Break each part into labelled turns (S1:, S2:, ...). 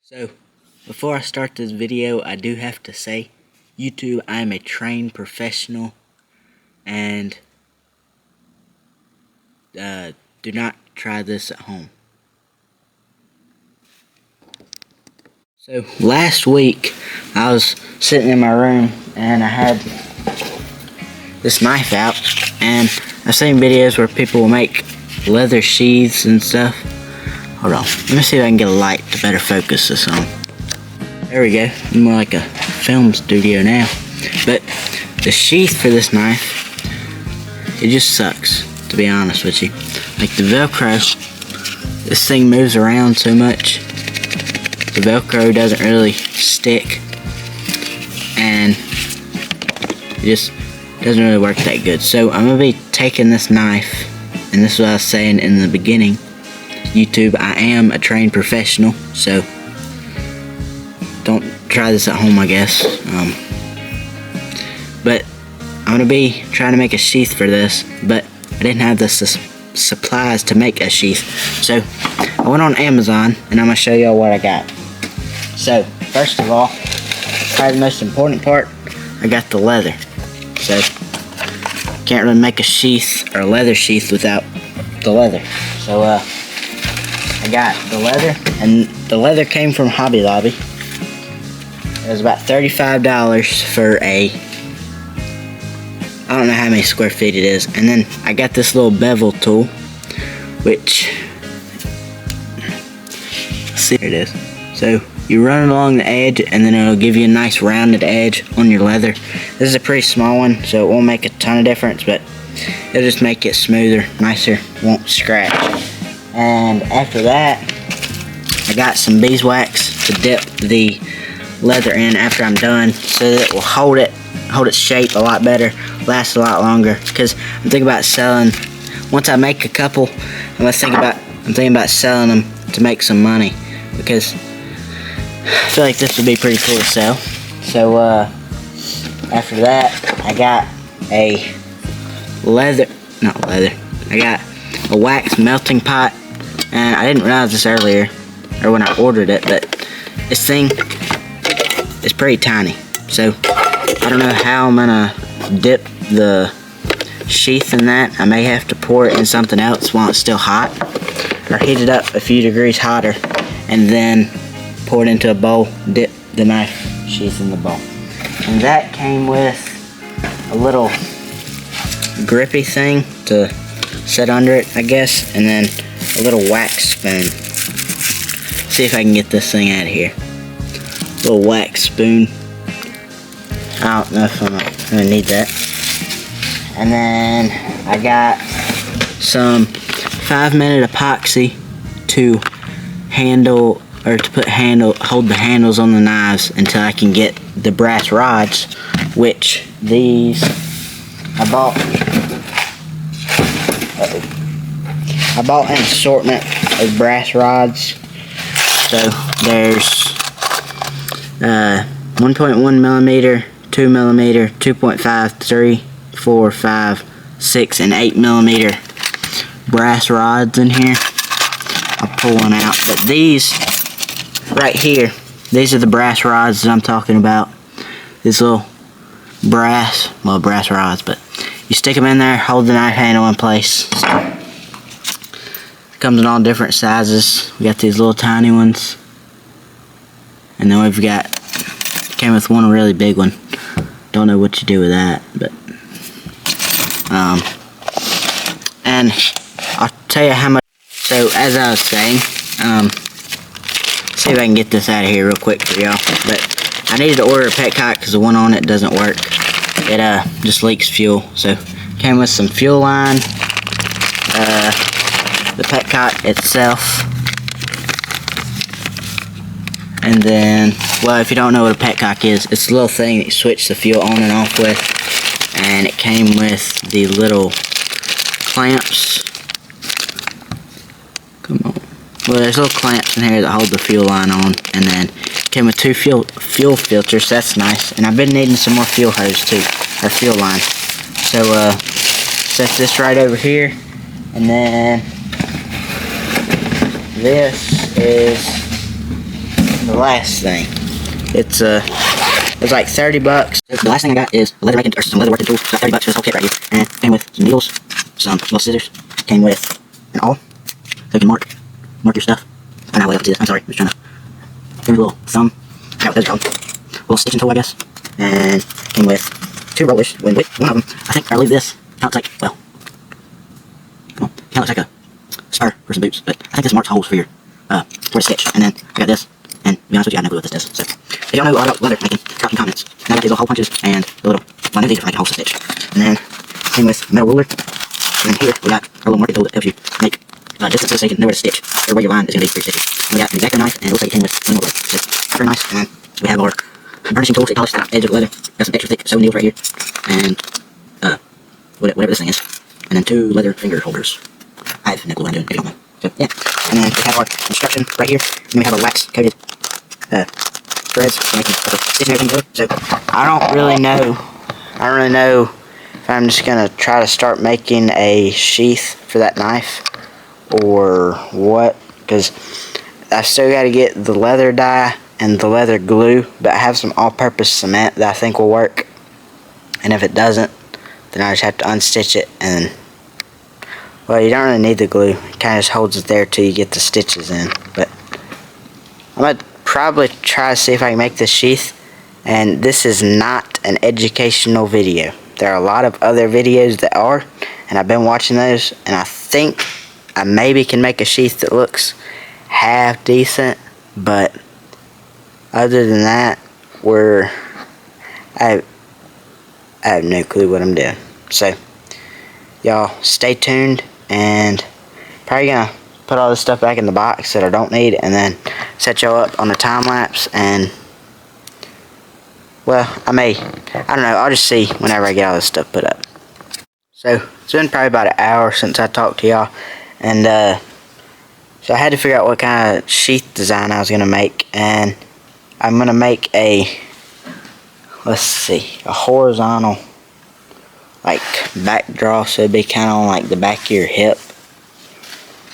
S1: So, before I start this video, I do have to say, YouTube, I am a trained professional, and do not try this at home. So, last week, I was sitting in my room, and I had this knife out, and I've seen videos where people will make leather sheaths and stuff. Hold on, let me see if I can get a light to better focus this on. There we go, more like a film studio now. But the sheath for this knife, it just sucks, to be honest with you. Like the Velcro, this thing moves around so much. The Velcro doesn't really stick, and it just doesn't really work that good. So I'm going to be taking this knife, and this is what I was saying in the beginning. YouTube, I am a trained professional, so don't try this at home, I guess. But I'm going to be trying to make a sheath for this, but I didn't have the supplies to make a sheath. So I went on Amazon, and I'm going to show y'all what I got. So, first of all, probably the most important part, I got the leather. So, can't really make a sheath or a leather sheath without the leather. So, I got the leather, and the leather came from Hobby Lobby. It was about $35 for I don't know how many square feet it is. And then I got this little bevel tool, which, see, here it is. So you run it along the edge, and then it'll give you a nice rounded edge on your leather. This is a pretty small one, so it won't make a ton of difference, but it'll just make it smoother, nicer, won't scratch. And after that, I got some beeswax to dip the leather in after I'm done, so that it will hold its shape a lot better, last a lot longer. Because I'm thinking about selling. Once I make a couple, I'm thinking about selling them to make some money, because I feel like this would be pretty cool to sell. So after that, I got I got a wax melting pot. And I didn't realize this earlier, or when I ordered it, but this thing is pretty tiny. So I don't know how I'm gonna dip the sheath in that. I may have to pour it in something else while it's still hot, or heat it up a few degrees hotter, and then pour it into a bowl, dip the knife sheath in the bowl. And that came with a little grippy thing to set under it, I guess, and then a little wax spoon. See if I can get this thing out of here. Little wax spoon. I don't know if I'm gonna need that. And then I got some 5-minute epoxy to hold the handles on the knives until I can get the brass rods, which these I bought an assortment of brass rods. So there's 1.1 millimeter, 2 millimeter, 2.5, 3, 4, 5, 6, and 8 millimeter brass rods in here. I'll pull one out. But these right here, these are the brass rods that I'm talking about. These little brass rods, but you stick them in there, hold the knife handle in place. So, comes in all different sizes. We got these little tiny ones, and then we've got, came with one really big one. Don't know what you do with that, but and I'll tell you how much. So as I was saying, see if I can get this out of here real quick for y'all. But I needed to order a petcock because the one on it doesn't work. It just leaks fuel. So came with some fuel line. The petcock itself, and then, well, if you don't know what a petcock is, it's a little thing that you switch the fuel on and off with, and it came with the little clamps. Come on. Well, there's little clamps in here that hold the fuel line on, and then it came with 2 fuel filters. That's nice, and I've been needing some more fuel hose too, or fuel line. So set this right over here, and then this is And the last thing, it's like 30 bucks. The last thing I got is a leather making, or some leather working tools. It's got 30 bucks for this whole kit right here. And it came with some needles, some small scissors. Came with an awl, so you can mark your stuff. I'm not way up to this. I'm sorry, I'm just trying to give me a little thumb. I got what those are called. A little stitching tool, I guess. And came with 2 rollers. One of them, I think I leave this. Kind of looks like, well, kind of looks like a spur for some boots, but I think this marks holes for your for the stitch. And then I got this, and to be honest with you, I have no clue what this does. So if y'all know a lot about leather making, drop some comments. And I got these little hole punches and the little, well, I know these are for making holes to stitch. And then came with a metal ruler. And then here we got our little marking tool that helps you make distances so you can know where to stitch, or where your line is going to be for your stitches. And we got an X-Acto knife, and it looks like it came with one more blade. So very nice. And then we have our burnishing tool to polish the edge of the leather. Got some extra thick sewing needles right here, and whatever this thing is. And then 2 leather finger holders. I have no clue what I'm doing, if you don't know. So yeah. And then we have our instruction right here. And we have our wax coated threads for making stitching everything good. So I don't really know if I'm just gonna try to start making a sheath for that knife or what, because I still got to get the leather dye and the leather glue, but I have some all-purpose cement that I think will work. And if it doesn't, then I just have to unstitch it, and well, you don't really need the glue. It kind of just holds it there till you get the stitches in. But I'm gonna probably try to see if I can make this sheath. And this is not an educational video. There are a lot of other videos that are, and I've been watching those, and I think I maybe can make a sheath that looks half decent, but other than that, I have no clue what I'm doing. So y'all stay tuned, and probably gonna put all this stuff back in the box that I don't need, and then set y'all up on a time lapse. And well, I don't know, I'll just see whenever I get all this stuff put up. So it's been probably about an hour since I talked to y'all, and so I had to figure out what kind of sheath design I was gonna make, and I'm gonna make a, let's see, a horizontal like back draw, so it'd be kind of on like the back of your hip.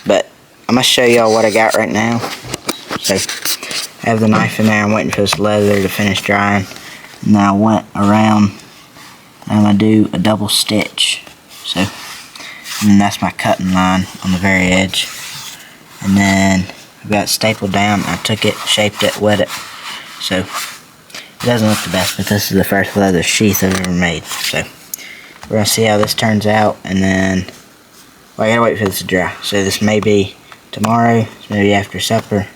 S1: But I'm gonna show y'all what I got right now. So I have the knife in there. I'm waiting for this leather to finish drying. And then I went around, and I'm gonna do a double stitch. So, and then that's my cutting line on the very edge. And then I've got it stapled down. I took it, shaped it, wet it. So it doesn't look the best, but this is the first leather sheath I've ever made. So we're gonna see how this turns out, and then, well, I gotta wait for this to dry. So this may be tomorrow, maybe after supper.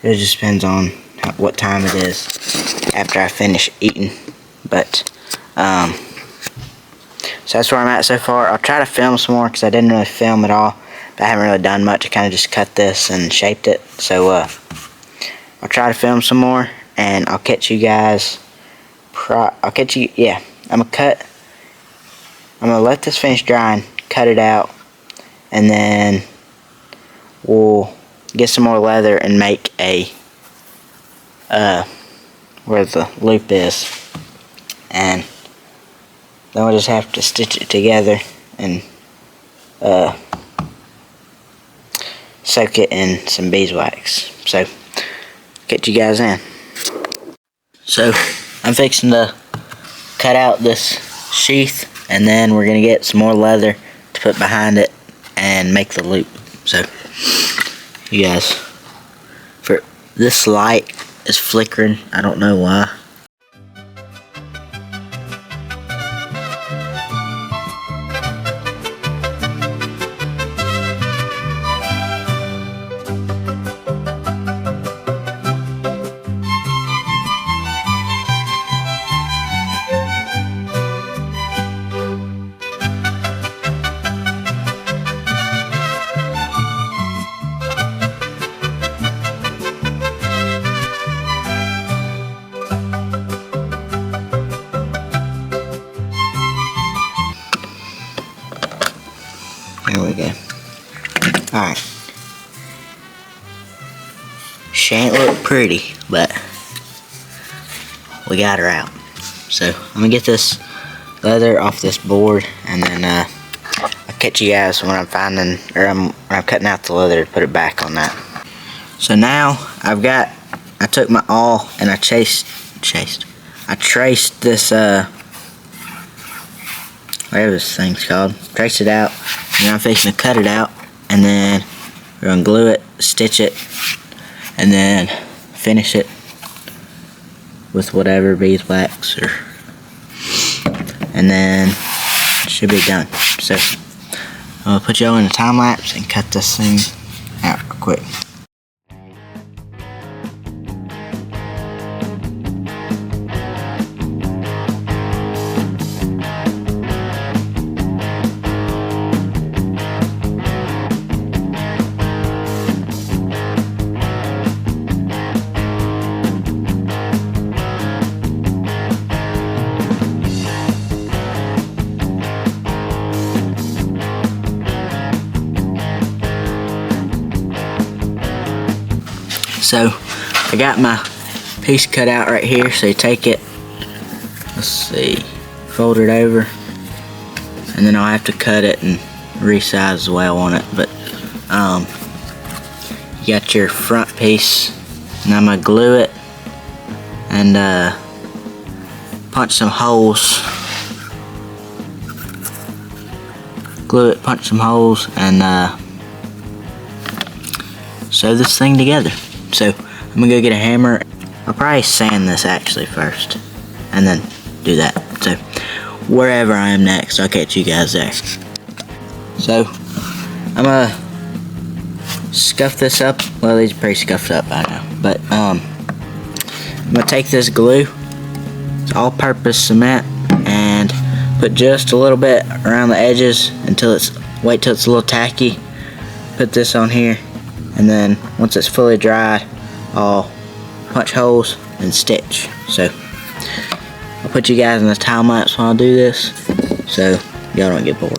S1: It just depends on what time it is after I finish eating. But so that's where I'm at so far. I'll try to film some more, because I didn't really film at all. I haven't really done much. I kind of just cut this and shaped it. So I'll try to film some more, and I'll catch you guys. Yeah, I'm gonna let this finish drying, cut it out, and then we'll get some more leather and make a where the loop is, and then we'll just have to stitch it together and soak it in some beeswax. So get you guys in. So I'm fixing to cut out this sheath, and then we're gonna get some more leather to put behind it and make the loop. So you guys, for this light is flickering, I don't know why. There we go. Alright. She ain't look pretty, but we got her out. So I'm gonna get this leather off this board, and then I'll catch you guys when I'm when I'm cutting out the leather to put it back on that. So now I've got I took my awl and I traced this, whatever this thing's called, traced it out, and I'm fixing to cut it out, and then we're gonna glue it, stitch it, and then finish it with whatever beeswax, and then it should be done. So I'm gonna put y'all in a time lapse and cut this thing out real quick. So I got my piece cut out right here, so you take it, let's see, fold it over, and then I'll have to cut it and resize the way I want it. But you got your front piece, and I'm gonna glue it and punch some holes. Glue it, punch some holes, and sew this thing together. So I'm gonna go get a hammer. I'll probably sand this actually first, and then do that. So wherever I am next, I'll catch you guys there. So I'm gonna scuff this up. Well, these are pretty scuffed up, I know. But I'm gonna take this glue, it's all-purpose cement, and put just a little bit around the edges until wait till it's a little tacky. Put this on here, and then once it's fully dried, I'll punch holes and stitch. So I'll put you guys in the time lapse while I do this, so y'all don't get bored.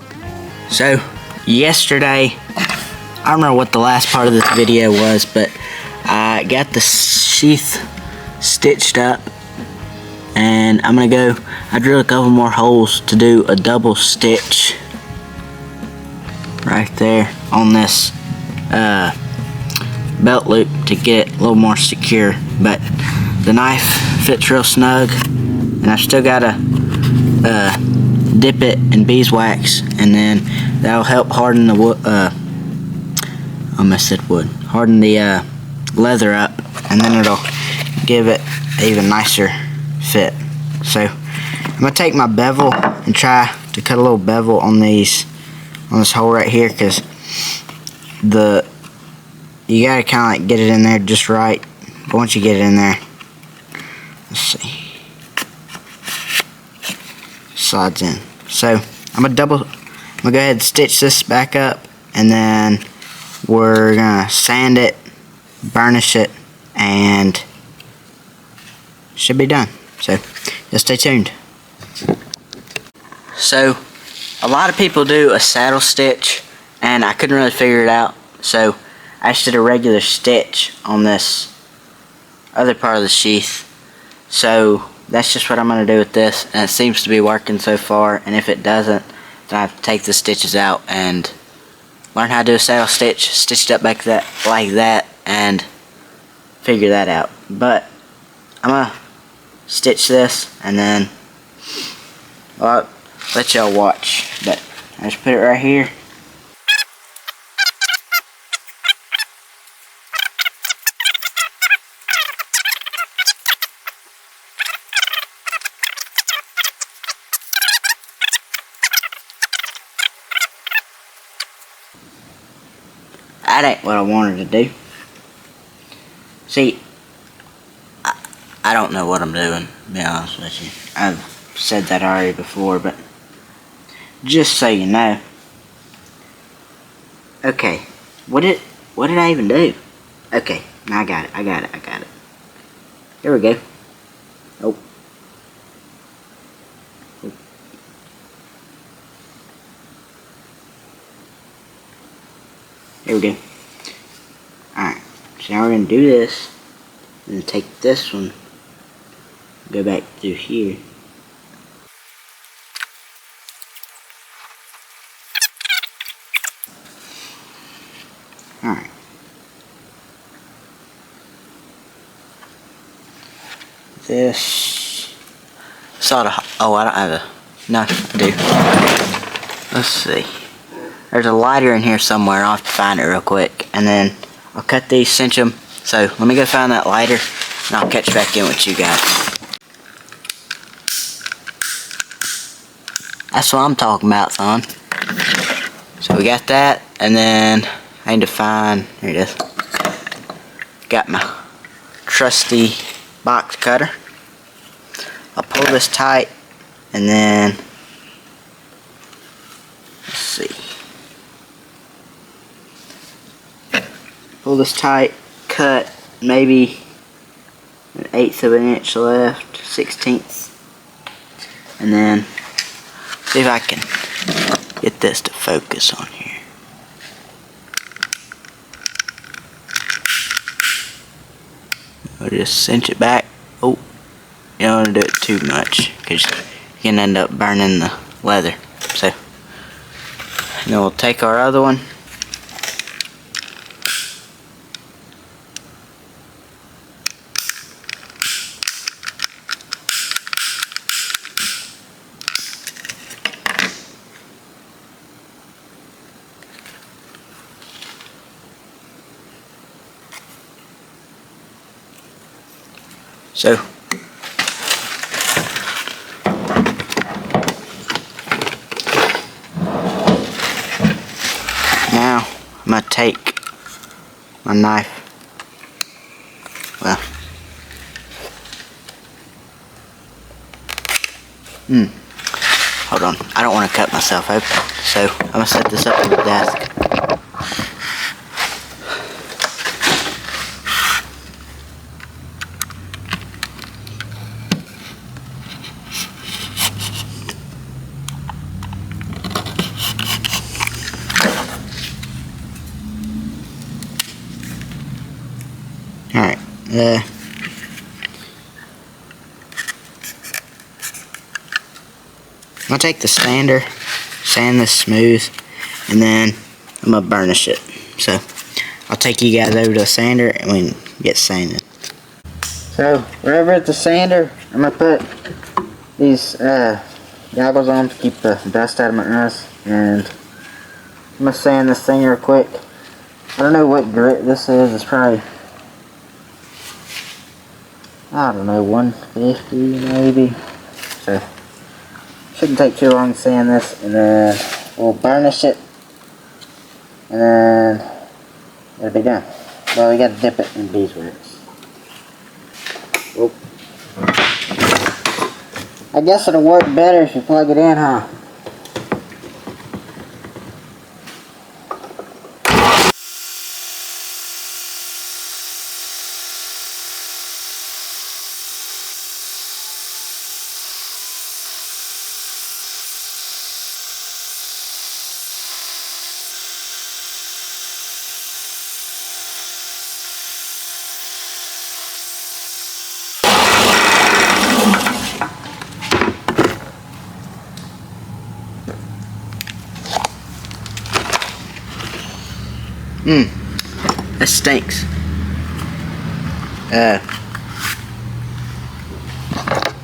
S1: So yesterday, I don't remember what the last part of this video was, but I got the sheath stitched up, and I'm gonna go, I drilled a couple more holes to do a double stitch right there on this belt loop to get it a little more secure. But the knife fits real snug, and I've still gotta dip it in beeswax, and then that'll help harden the wood, harden the leather up, and then it'll give it an even nicer fit. So I'm gonna take my bevel and try to cut a little bevel on this hole right here, because you gotta kind of like get it in there just right. But once you get it in there, let's see, slides in. So I'm gonna go ahead and stitch this back up, and then we're gonna sand it, burnish it, and should be done. So just stay tuned. So a lot of people do a saddle stitch, and I couldn't really figure it out, so I just did a regular stitch on this other part of the sheath. So that's just what I'm going to do with this, and it seems to be working so far. And if it doesn't, then I have to take the stitches out and learn how to do a saddle stitch, stitch it up like that, and figure that out. But I'm going to stitch this, and then I'll let y'all watch. But I just put it right here. That ain't what I wanted to do. See, I don't know what I'm doing, to be honest with you. I've said that already before, but just so you know. Okay, what did I even do? Okay, now I got it. Here we go. Oh. Here we go. Alright, so now we're going to do this, and then take this one, go back through here. Alright. this sort of, oh, I don't have a, no, I do. Let's see. There's a lighter in here somewhere. I'll have to find it real quick. And then I'll cut these, cinch them. So let me go find that lighter and I'll catch back in with you guys. That's what I'm talking about, son. So we got that, and then I need to find, here it is. Got my trusty box cutter. I'll pull this tight, and then, let's see. Pull this tight, cut maybe 1/8 of an inch left, 1/16, and then see if I can get this to focus on here. I'll just cinch it back. Oh, you don't want to do it too much because you can end up burning the leather. So, and then we'll take our other one. So, now I'm going to take my knife, well, hold on, I don't want to cut myself open, so I'm going to set this up on the desk. Alright, I'm going to take the sander, sand this smooth, and then I'm going to burnish it. So, I'll take you guys over to the sander and we can get sanded. So, we're over at the sander. I'm going to put these goggles on to keep the dust out of my eyes, and I'm going to sand this thing real quick. I don't know what grit this is. It's probably, I don't know, 150 maybe. So, shouldn't take too long to sand this, and then we'll burnish it, and then it'll be done. Well, we gotta dip it in beeswax. Oh. I guess it'll work better if you plug it in, huh? That stinks.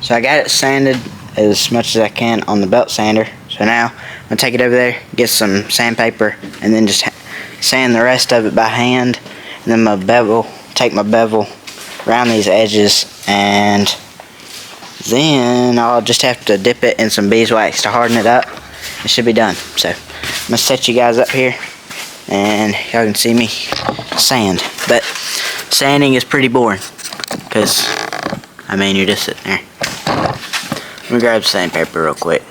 S1: So I got it sanded as much as I can on the belt sander. So now I'm gonna take it over there, get some sandpaper, and then just sand the rest of it by hand. And then my bevel, take my bevel around these edges, and then I'll just have to dip it in some beeswax to harden it up. It should be done. So I'm gonna set you guys up here, and y'all can see me sand. But sanding is pretty boring because, I mean, you're just sitting there. Let me grab sandpaper real quick.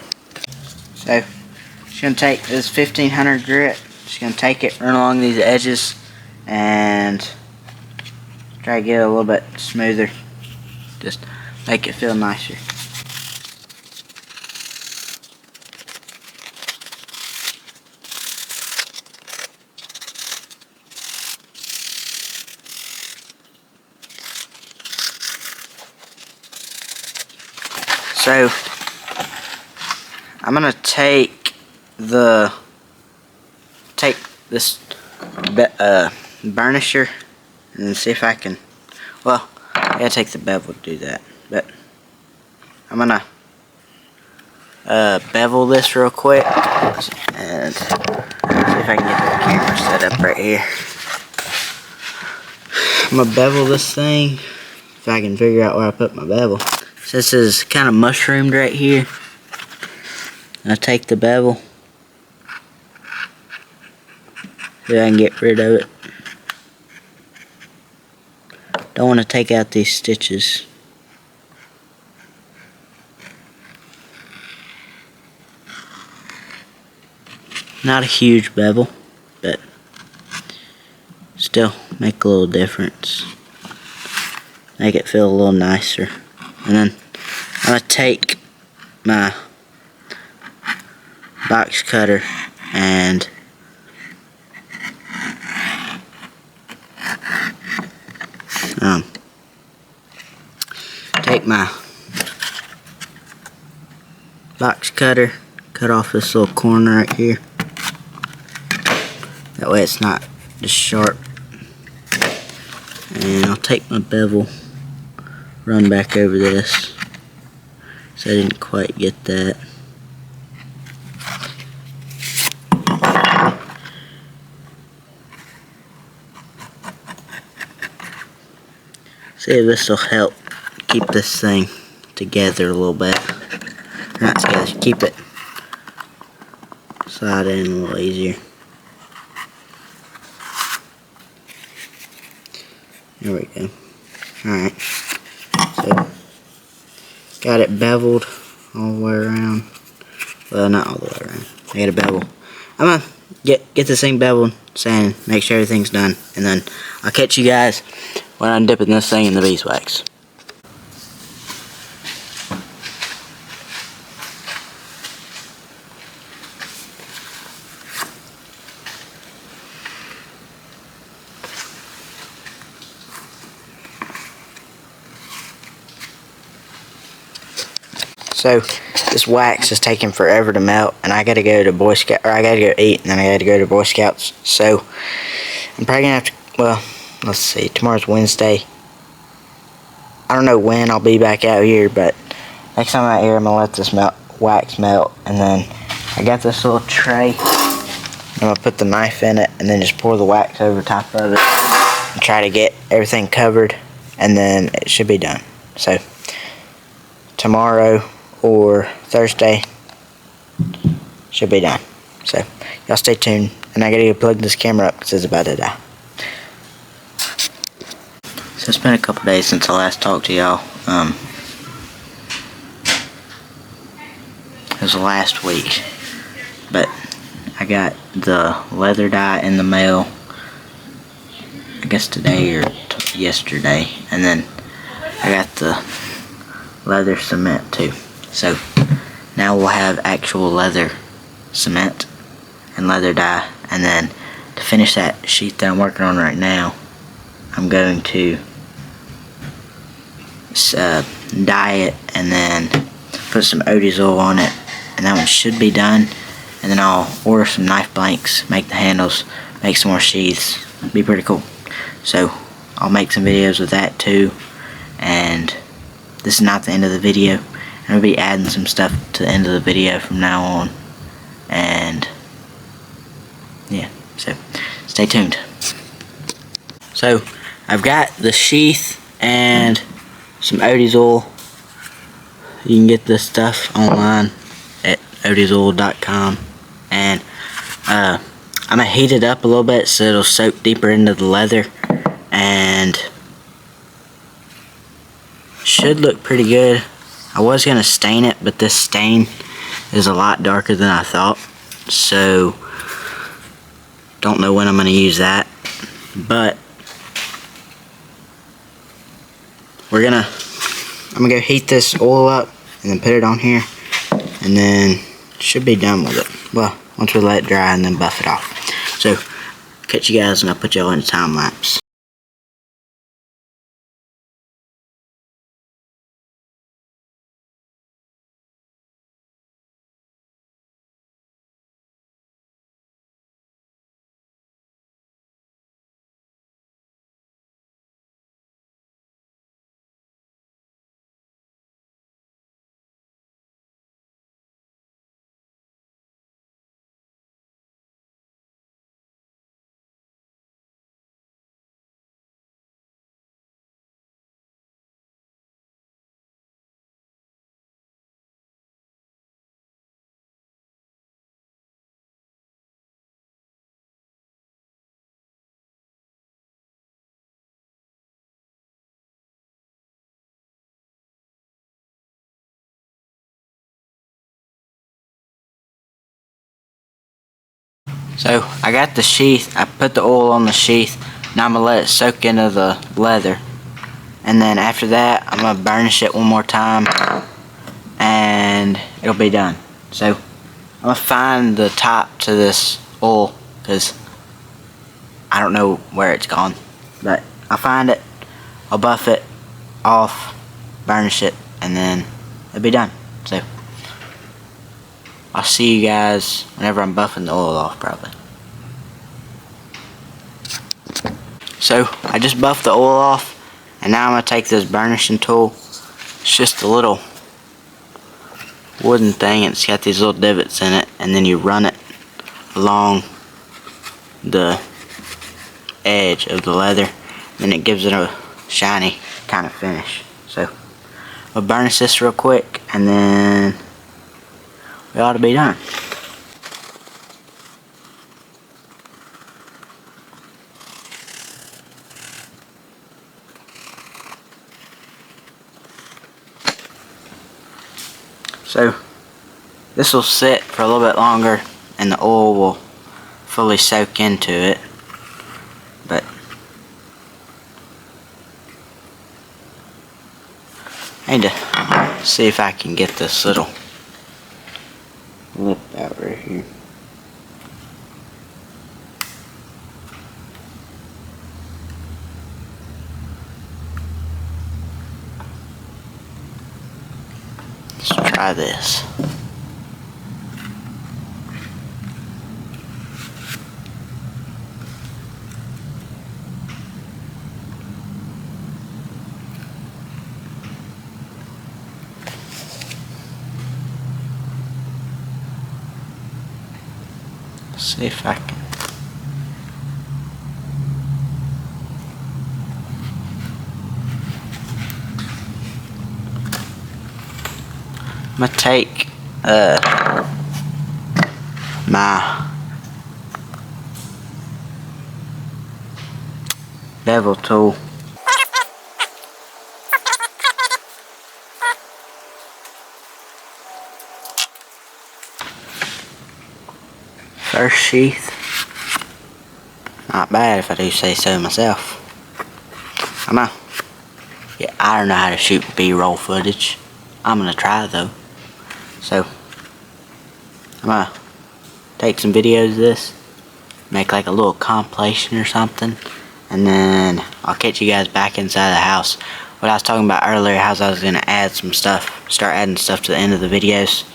S1: So, just gonna take this 1500 grit, just gonna take it, run along these edges, and try to get it a little bit smoother. Just make it feel nicer. So, I'm gonna take this burnisher and see if I can, well, I gotta take the bevel to do that. But I'm gonna bevel this real quick and see if I can get the camera set up right here. I'm gonna bevel this thing if I can figure out where I put my bevel. So this is kind of mushroomed right here. I take the bevel so I can get rid of it. Don't want to take out these stitches. Not a huge bevel, but still make a little difference. Make it feel a little nicer. And then I'm going to take my box cutter and take my box cutter, cut off this little corner right here. That way it's not just sharp. And I'll take my bevel, run back over this. So I didn't quite get that. See if this will help keep this thing together a little bit. Or not together, keep it slide in a little easier. There we go. Alright. So, got it beveled all the way around. Well, not all the way around. I got it beveled. I'm gonna get this thing beveled, sand, make sure everything's done, and then I'll catch you guys when I'm dipping this thing in the beeswax. So this wax is taking forever to melt, and I gotta go to Boy Scout, or I gotta go eat, and then I gotta go to Boy Scouts. So I'm probably gonna have to. Well, let's see. Tomorrow's Wednesday. I don't know when I'll be back out here, but next time I'm out here, I'm gonna let this wax melt, and then I got this little tray. I'm gonna put the knife in it, and then just pour the wax over top of it, and try to get everything covered, and then it should be done. So tomorrow or Thursday should be done. So y'all stay tuned, and I gotta go plug this camera up because it's about to die. So it's been a couple days since I last talked to y'all. It was last week, but I got the leather dye in the mail, I guess today or yesterday, and then I got the leather cement too. So now we'll have actual leather cement and leather dye, and then to finish that sheath that I'm working on right now, I'm going to dye it and then put some Odie's oil on it, and that one should be done. And then I'll order some knife blanks, make the handles, make some more sheaths. Be pretty cool. So I'll make some videos with that too, and this is not the end of the video. I'm going to be adding some stuff to the end of the video from now on. And yeah, so stay tuned. So I've got the sheath and some Odie's oil. You can get this stuff online at odiesoil.com. And I'm going to heat it up a little bit so it'll soak deeper into the leather. And should look pretty good. I was going to stain it, but this stain is a lot darker than I thought. So don't know when I'm going to use that. But I'm going to go heat this oil up and then put it on here. And then should be done with it. Well, once we let it dry and then buff it off. So catch you guys and I'll put y'all in a time lapse. So I got the sheath, I put the oil on the sheath. Now I'm going to let it soak into the leather. And then after that, I'm going to burnish it one more time. And it'll be done. So I'm going to find the top to this oil, because I don't know where it's gone. But I'll find it, I'll buff it off, burnish it, and then it'll be done. So I'll see you guys whenever I'm buffing the oil off, probably. So I just buffed the oil off, and now I'm going to take this burnishing tool. It's just a little wooden thing, and it's got these little divots in it, and then you run it along the edge of the leather, and it gives it a shiny kind of finish. So I'll burnish this real quick, and then we ought to be done. So this will sit for a little bit longer and the oil will fully soak into it. But I need to see if I can get this little lip out right here. Let's try this. See if I can. I'm gonna take my bevel tool. First sheath. Not bad if I do say so myself. I'm gonna get iron how to shoot B-roll footage. I'm gonna try though. So I'm gonna take some videos of this, make like a little compilation or something, and then I'll catch you guys back inside the house. What I was talking about earlier, how I was gonna add some stuff, start adding stuff to the end of the videos.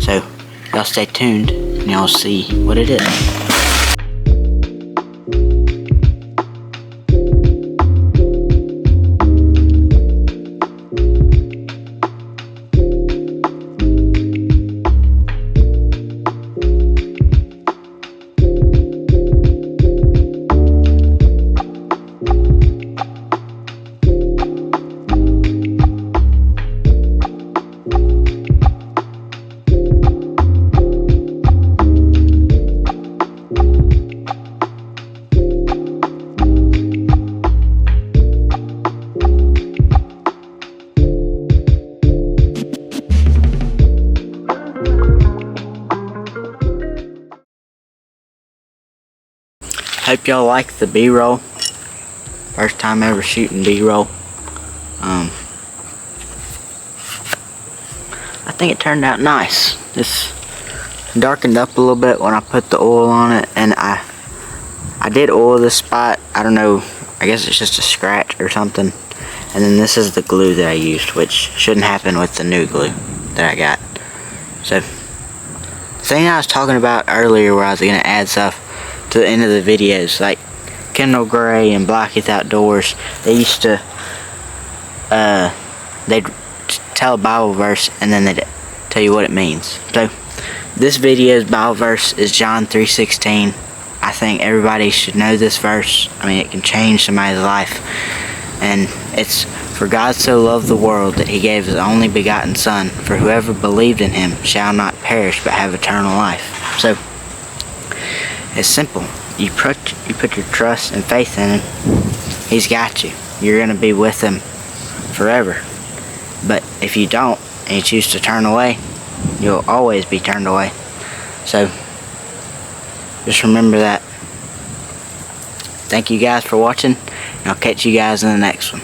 S1: So y'all stay tuned and y'all see what it is. Hope y'all like the B-roll. First time ever shooting B-roll. I think it turned out nice. It's darkened up a little bit when I put the oil on it, and I did oil this spot. I don't know, I guess it's just a scratch or something. And then this is the glue that I used, which shouldn't happen with the new glue that I got. So the thing I was talking about earlier, where I was gonna add stuff to the end of the videos, like Kendall Gray and Blacky's Outdoors, they used to they'd tell a Bible verse and then they'd tell you what it means. So this video's Bible verse is John 3:16. I think everybody should know this verse. I mean, it can change somebody's life. And it's, "For God so loved the world that he gave his only begotten Son, for whoever believed in him shall not perish but have eternal life." So it's simple. You put your trust and faith in him. He's got you. You're going to be with him forever. But if you don't, and you choose to turn away, you'll always be turned away. So Just remember that. Thank you guys for watching, and I'll catch you guys in the next one.